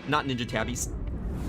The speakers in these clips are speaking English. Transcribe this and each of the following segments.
not Ninja Tabbies,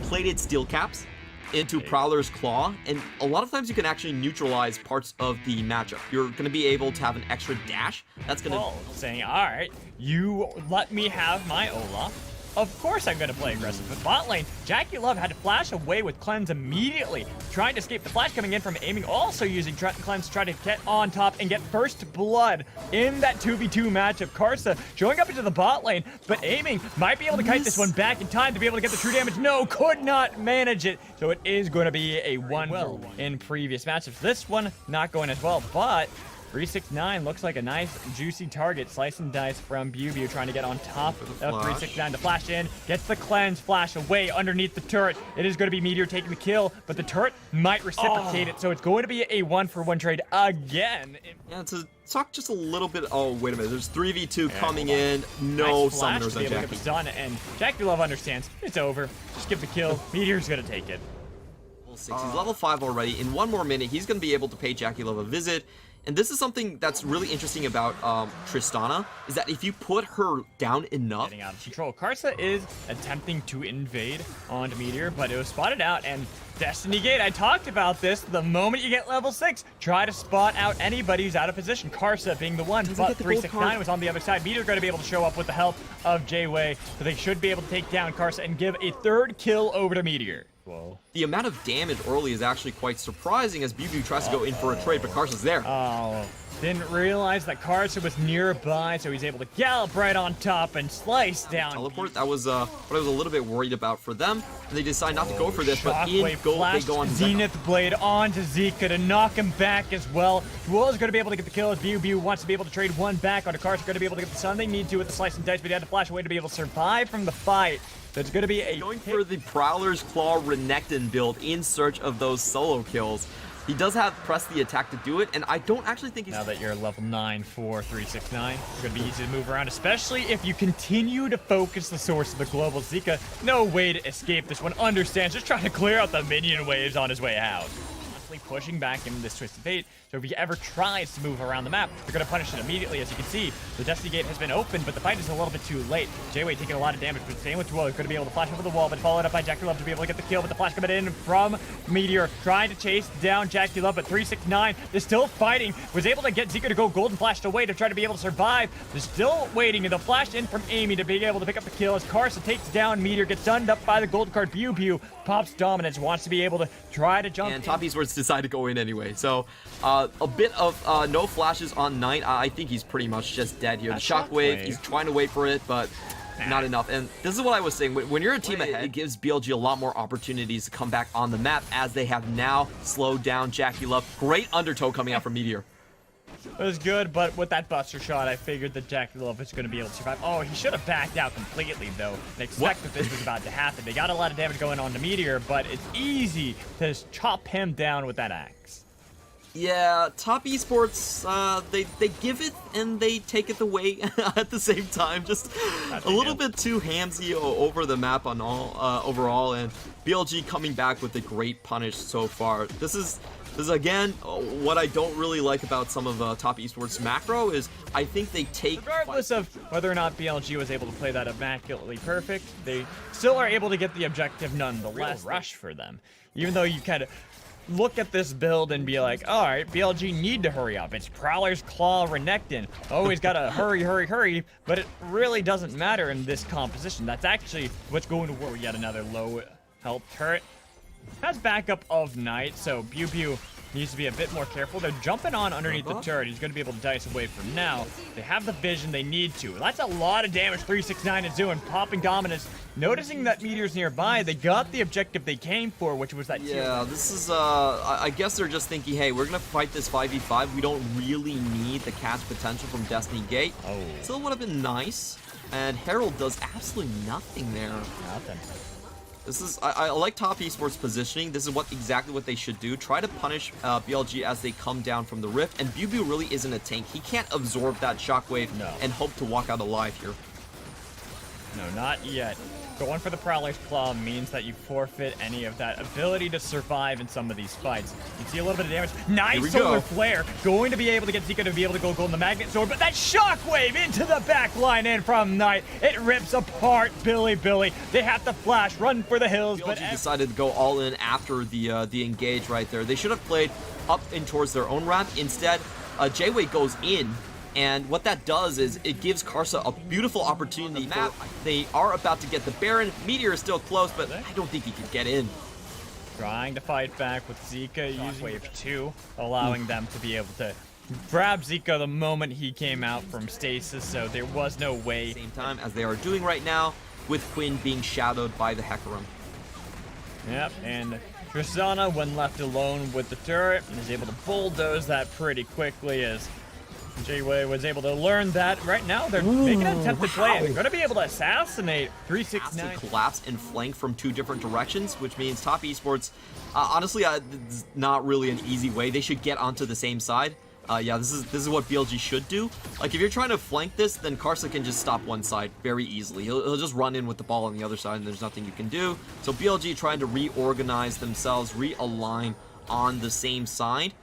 plated steel caps into Prowler's Claw, and a lot of times you can actually neutralize parts of the matchup. You're going to be able to have an extra dash. That's going to... saying, all right, you let me have my Olaf. Of course I'm going to play aggressive. But bot lane, Jackie Love had to flash away with Cleanse immediately, trying to escape the flash coming in from aiming, also using Cleanse to try to get on top and get first blood in that 2v2 matchup. Karsa showing up into the bot lane, but aiming might be able to kite this one back in time to be able to get the true damage. No, could not manage it. So it is going to be a 1-1 in previous matchups. This one not going as well, but 369 looks like a nice, juicy target. Slice and dice from Bubu trying to get on top of 369 to flash in. Gets the Cleanse, flash away underneath the turret. It is going to be Meteor taking the kill, but the turret might reciprocate it, so it's going to be a 1-for-1 trade again. Yeah, to talk just a little bit... Oh, wait a minute. There's 3v2 coming in. No nice summoners on to be able to get Jackie. the stun, and Jackie Love understands. It's over. Just give the kill. Meteor's going to take it. He's level 5 already. In 1 more minute, he's going to be able to pay Jackie Love a visit. And this is something that's really interesting about Tristana, is that if you put her down enough... Getting out of control. Karsa is attempting to invade onto Meteor, but it was spotted out, and Destiny Gate, I talked about this. The moment you get level 6, try to spot out anybody who's out of position. Karsa being the one, but 369 was on the other side. Meteor going to be able to show up with the help of J-Way, so they should be able to take down Karsa and give a 3rd kill over to Meteor. Whoa. The amount of damage early is actually quite surprising as Bubu tries to go in for a trade, but Karsa's there. Oh, didn't realize that Karsa was nearby, so he's able to gallop right on top and slice down. Teleport, that was what I was a little bit worried about for them. And they decide not to go for this, but in Shockwave go, they go on Zenith Blade onto Zika to knock him back as well. Duel is going to be able to get the kill as Bubu wants to be able to trade one back onto Karsa. Going to be able to get the stun they need to with the slice and dice, but he had to flash away to be able to survive from the fight. So it's going to be a going for the Prowler's Claw Renekton build in search of those solo kills. He does have press the attack to do it, and I don't actually think he's... Now that you're level 9 for 369, it's going to be easy to move around, especially if you continue to focus the source of the global. Zika, no way to escape this one. Understands, just trying to clear out the minion waves on his way out. Pushing back into this Twisted Fate, so if he ever tries to move around the map, they're going to punish it immediately. As you can see, the Destiny Gate has been opened, but the fight is a little bit too late. J-Way taking a lot of damage, but same with Duel. He's going to be able to flash over the wall, but followed up by Jackie Love to be able to get the kill, but the flash coming in from Meteor, trying to chase down Jackie Love, but 369 is still fighting, was able to get Zika to go golden flashed away to try to be able to survive. They're still waiting, and the flash in from Amy to be able to pick up the kill as Karsa takes down Meteor, gets stunned up by the gold card. Bubu pops dominance, wants to be able to try to jump and Top Esports decide to go in anyway. So a bit of no flashes on Knight. I think he's pretty much just dead here. The Shockwave, he's trying to wait for it, but not enough. And this is what I was saying. When you're a team ahead, it gives BLG a lot more opportunities to come back on the map, as they have now slowed down Jackie Love. Great undertow coming out from Meteor. It was good, but with that Buster Shot, I figured that Jackie Love was going to be able to survive. Oh, he should have backed out completely, though, and expect that this was about to happen. They got a lot of damage going on to Meteor, but it's easy to just chop him down with that axe. Yeah, Top Esports, they give it and they take it away at the same time. Just a little bit too hamsy over the map on all overall, and BLG coming back with a great punish so far. This is again what I don't really like about some of Top Esports macro is I think they take... Regardless of whether or not BLG was able to play that immaculately perfect, they still are able to get the objective nonetheless. Rush for them. Even though you kind of look at this build and be like, all right, BLG need to hurry up. It's Prowler's Claw Renekton. Always got to hurry, hurry, hurry, but it really doesn't matter in this composition. That's actually what's going to work. Yet another low health turret. Has backup of Knight, so Bubu needs to be a bit more careful. They're jumping on underneath the turret. He's going to be able to dice away from now. They have the vision they need to. That's a lot of damage 369 is doing, popping dominance. Noticing that Meteor's nearby, they got the objective they came for, which was that Yeah, this is, I guess they're just thinking, hey, we're going to fight this 5v5. We don't really need the catch potential from Destiny Gate. Oh. Still would have been nice. And Herald does absolutely nothing there. Nothing. This is, I like Top Esports positioning. This is exactly what they should do. Try to punish BLG as they come down from the rift. And Bubu really isn't a tank. He can't absorb that shockwave and hope to walk out alive here. No, not yet. Going for the Prowler's Claw means that you forfeit any of that ability to survive in some of these fights. You see a little bit of damage. Nice Solar Flare. Going to be able to get Zika to be able to go Golden Magnet Sword, but that Shockwave into the back line in from Knight. It rips apart Bilibili. They have to flash, run for the hills, but BLG decided to go all in after the engage right there. They should have played up in towards their own ramp. Instead, J-Way goes in. And what that does is it gives Karsa a beautiful opportunity. They are about to get the Baron. Meteor is still close, but I don't think he can get in. Trying to fight back with Zika using Wave 2, allowing them to be able to grab Zika the moment he came out from stasis, so there was no way. Same time as they are doing right now, with Quinn being shadowed by the Hecarim. Yep, and Tristana, when left alone with the turret, is able to bulldoze that pretty quickly as J-Way was able to learn that. Right now, they're making an attempted play. They're going to be able to assassinate 369. Collapse and flank from two different directions, which means top esports, honestly, it's not really an easy way. They should get onto the same side. Yeah, this is what BLG should do. Like, if you're trying to flank this, then Karsa can just stop one side very easily. He'll just run in with the ball on the other side, and there's nothing you can do. So BLG trying to reorganize themselves, realign on the same side.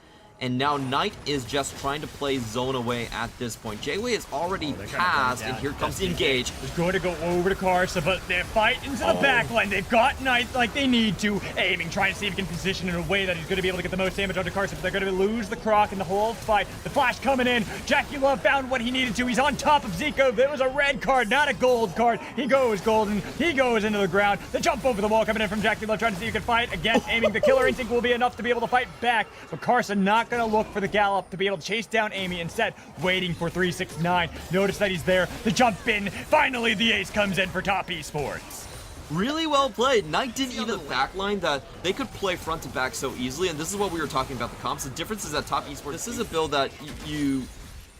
And now Knight is just trying to play zone away at this point. J-Way is already passed, and here comes the engage. He's going to go over to Karsa, but they're fighting to the back line. They've got Knight like they need to. Aiming, trying to see if he can position in a way that he's going to be able to get the most damage onto Karsa, but they're going to lose the Croc in the whole fight. The flash coming in. Jackie Love found what he needed to. He's on top of Zico. There was a red card, not a gold card. He goes golden. He goes into the ground. The jump over the wall coming in from Jackie Love, trying to see if he can fight. Again, aiming. The killer instinct will be enough to be able to fight back, but Karsa not going to look for the gallop to be able to chase down Amy, instead waiting for 369. Notice that he's there. The jump in. Finally, the ace comes in for top esports. Really well played. Knight didn't even backline that they could play front to back so easily, and this is what we were talking about the comps. The difference is that top esports, this is a build that you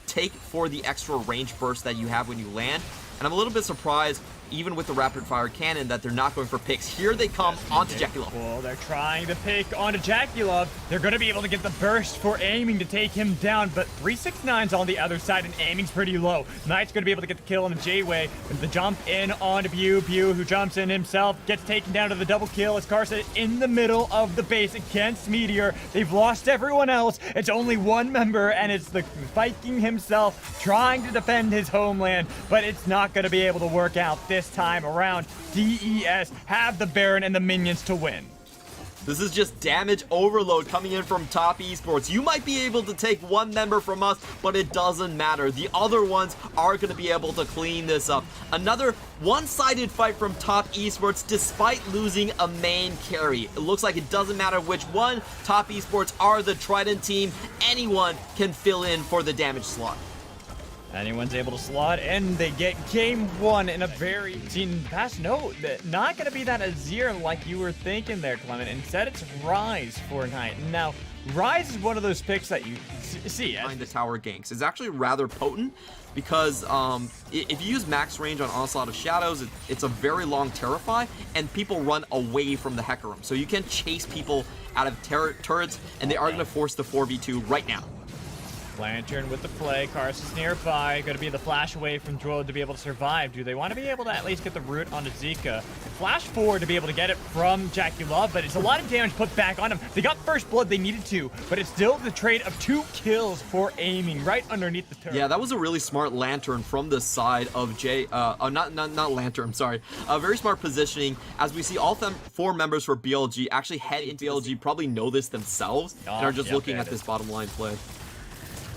take for the extra range burst that you have when you land, and I'm a little bit surprised even with the rapid fire cannon that they're not going for picks. Here they come onto Jackie Love. Well, they're trying to pick onto Jackie Love. They're going to be able to get the burst for aiming to take him down, but 369's on the other side and aiming's pretty low. Knight's going to be able to get the kill on the J-Way. The jump in onto Bew, who jumps in himself, gets taken down to the double kill as Karsa in the middle of the base against Meteor. They've lost everyone else. It's only one member, and it's the Viking himself trying to defend his homeland, but it's not going to be able to work out this time around. TES have the Baron and the minions to win. This is just damage overload coming in from top esports. You might be able to take one member from us, but it doesn't matter. The other ones are going to be able to clean this up. Another one-sided fight from top esports despite losing a main carry. It looks like it doesn't matter which one. Top esports are the Trident team. Anyone can fill in for the damage slot. Anyone's able to slot, and they get game one in a very past. No, not going to be that Azir like you were thinking there, Clement. Instead, it's Rise for Knight. Now, Rise is one of those picks that you see. Behind the tower ganks is actually rather potent because if you use max range on Onslaught of Shadows, it's a very long Terrify, and people run away from the Hecarim. So you can chase people out of turrets, and they are going to force the 4v2 right now. Lantern with the play. Karsa's nearby. Going to be the flash away from Droll to be able to survive. Do they want to be able to at least get the root onto Zika? Flash forward to be able to get it from Jackie Love, but it's a lot of damage put back on him. They got first blood they needed to, but it's still the trade of 2 kills for aiming right underneath the turret. Yeah, that was a really smart Lantern from the side of not Lantern, sorry. Very smart positioning as we see all 4 members for BLG actually head into BLG, probably know this themselves, and are just looking at this bottom line play.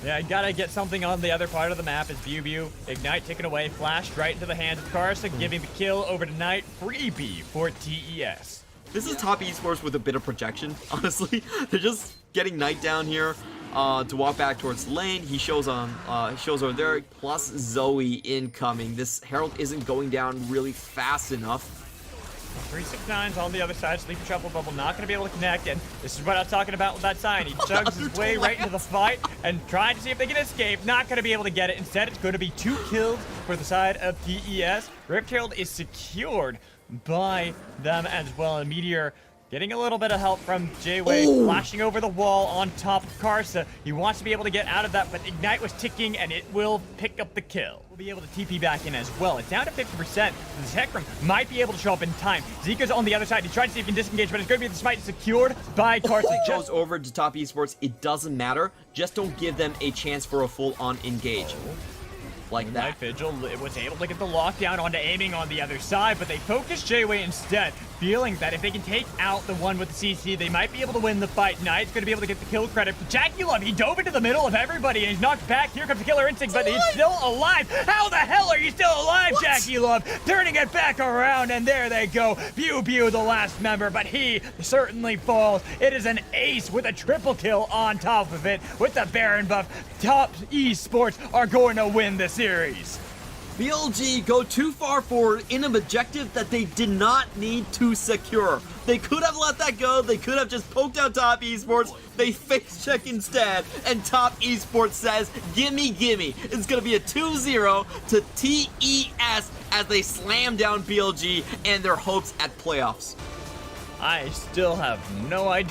Yeah, gotta get something on the other part of the map as Bew. Ignite taken away, flashed right into the hands of Karsa, giving the kill over to Knight. Freebie for TES. This is top esports with a bit of projection, honestly. They're just getting Knight down here to walk back towards lane. He shows over there, plus Zoe incoming. This Herald isn't going down really fast enough. 369's on the other side. Sleepy Truffle Bubble not going to be able to connect, and this is what I was talking about with that sign. He chugs his way right into the fight and trying to see if they can escape. Not going to be able to get it. Instead, it's going to be 2 kills for the side of TES. Rift Herald is secured by them as well, and Meteor Getting a little bit of help from J-Way, flashing over the wall on top of Karsa. He wants to be able to get out of that, but Ignite was ticking, and it will pick up the kill. We'll be able to TP back in as well. It's down to 50%. The Tech Room might be able to show up in time. Zika's on the other side. He's trying to see if he can disengage, but it's going to be the smite secured by Karsa. It goes over to top esports. It doesn't matter. Just don't give them a chance for a full-on engage. Like that. Vigil was able to get the lockdown onto aiming on the other side, but they focused J-Way instead, feeling that if they can take out the one with the CC, they might be able to win the fight. Knight's going to be able to get the kill credit. Jackie Love, he dove into the middle of everybody, and he's knocked back. Here comes the Killer Instinct, but he's still alive. How the hell are you still alive, Jackie Love? Turning it back around, and there they go. Pew Pew, the last member, but he certainly falls. It is an ace with a triple kill on top of it. With the Baron buff, top esports are going to win the series. BLG go too far forward in an objective that they did not need to secure. They could have let that go. They could have just poked out top esports. They face check instead, and top esports says, gimme, gimme. It's going to be a 2-0 to TES as they slam down BLG and their hopes at playoffs. I still have no idea